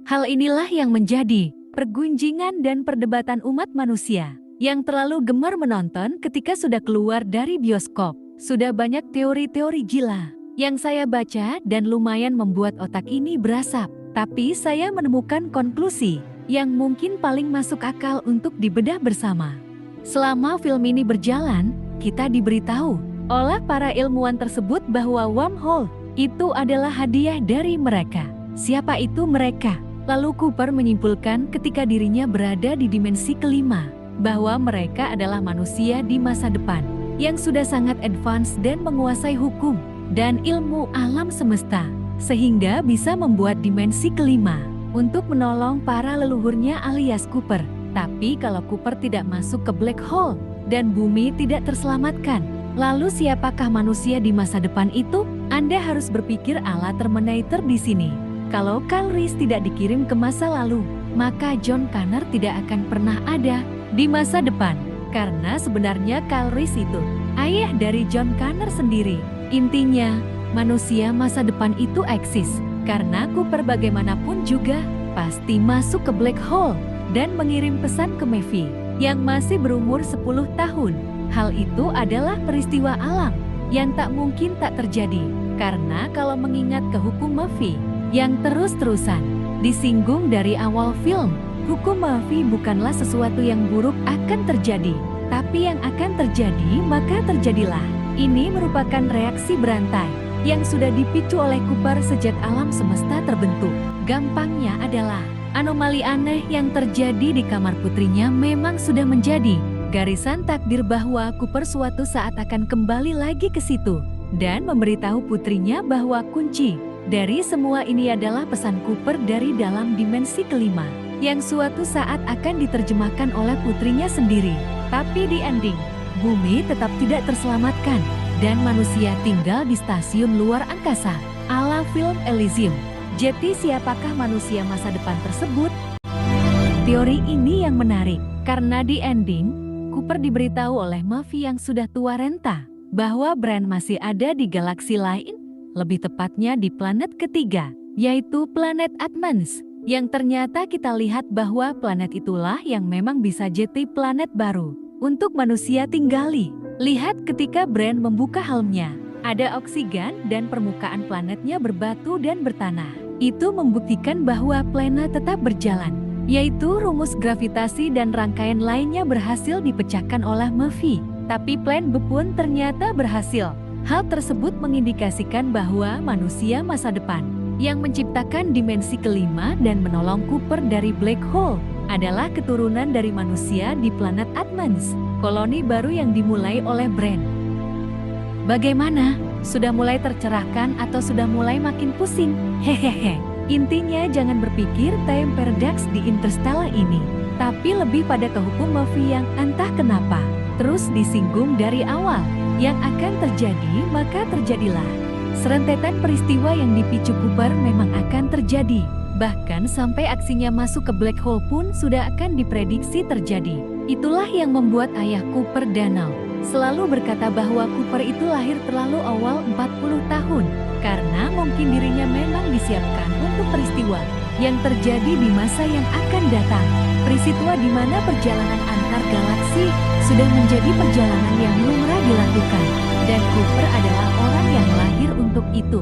Hal inilah yang menjadi pergunjingan dan perdebatan umat manusia yang terlalu gemar menonton ketika sudah keluar dari bioskop. Sudah banyak teori-teori gila yang saya baca dan lumayan membuat otak ini berasap. Tapi saya menemukan konklusi yang mungkin paling masuk akal untuk dibedah bersama. Selama film ini berjalan, kita diberitahu oleh para ilmuwan tersebut bahwa wormhole itu adalah hadiah dari mereka. Siapa itu mereka? Lalu Cooper menyimpulkan ketika dirinya berada di dimensi kelima, bahwa mereka adalah manusia di masa depan yang sudah sangat advance dan menguasai hukum dan ilmu alam semesta, sehingga bisa membuat dimensi kelima untuk menolong para leluhurnya alias Cooper. Tapi kalau Cooper tidak masuk ke black hole dan bumi tidak terselamatkan, lalu siapakah manusia di masa depan itu? Anda harus berpikir ala Terminator di sini. Kalau Kyle Reese tidak dikirim ke masa lalu, maka John Connor tidak akan pernah ada di masa depan. Karena sebenarnya Kyle Reese itu ayah dari John Connor sendiri. Intinya, manusia masa depan itu eksis. Karena Cooper bagaimanapun juga pasti masuk ke black hole dan mengirim pesan ke Maeve yang masih berumur 10 tahun. Hal itu adalah peristiwa alam yang tak mungkin tak terjadi. Karena kalau mengingat ke hukum Murphy yang terus-terusan disinggung dari awal film, hukum Murphy bukanlah sesuatu yang buruk akan terjadi, tapi yang akan terjadi maka terjadilah. Ini merupakan reaksi berantai yang sudah dipicu oleh Cooper sejak alam semesta terbentuk. Gampangnya adalah anomali aneh yang terjadi di kamar putrinya memang sudah menjadi garisan takdir bahwa Cooper suatu saat akan kembali lagi ke situ dan memberitahu putrinya bahwa kunci dari semua ini adalah pesan Cooper dari dalam dimensi kelima yang suatu saat akan diterjemahkan oleh putrinya sendiri. Tapi di ending, bumi tetap tidak terselamatkan dan manusia tinggal di stasiun luar angkasa ala film Elysium. Jadi siapakah manusia masa depan tersebut? Teori ini yang menarik karena di ending, Cooper diberitahu oleh Murphy yang sudah tua renta bahwa Brand masih ada di galaksi lain, lebih tepatnya di planet ketiga, yaitu planet Atmans, yang ternyata kita lihat bahwa planet itulah yang memang bisa jadi planet baru untuk manusia tinggali. Lihat ketika Brand membuka helmnya, ada oksigen dan permukaan planetnya berbatu dan bertanah. Itu membuktikan bahwa planet tetap berjalan, yaitu rumus gravitasi dan rangkaian lainnya berhasil dipecahkan oleh Murphy. Tapi plan B pun ternyata berhasil. Hal tersebut mengindikasikan bahwa manusia masa depan yang menciptakan dimensi kelima dan menolong Cooper dari black hole adalah keturunan dari manusia di planet Atmans, koloni baru yang dimulai oleh Brand. Bagaimana? Sudah mulai tercerahkan atau sudah mulai makin pusing? Hehehe. Intinya jangan berpikir time paradox di Interstellar ini, tapi lebih pada ke hukum Murphy yang entah kenapa terus disinggung dari awal. Yang akan terjadi maka terjadilah. Serentetan peristiwa yang dipicu Cooper memang akan terjadi. Bahkan sampai aksinya masuk ke black hole pun sudah akan diprediksi terjadi. Itulah yang membuat ayah Cooper, Donald, selalu berkata bahwa Cooper itu lahir terlalu awal 40 tahun. Karena mungkin dirinya memang disiapkan untuk peristiwa yang terjadi di masa yang akan datang. Peristiwa di mana perjalanan antar galaksi sudah menjadi perjalanan yang lumrah dilakukan. Dan Cooper adalah orang yang lahir untuk itu.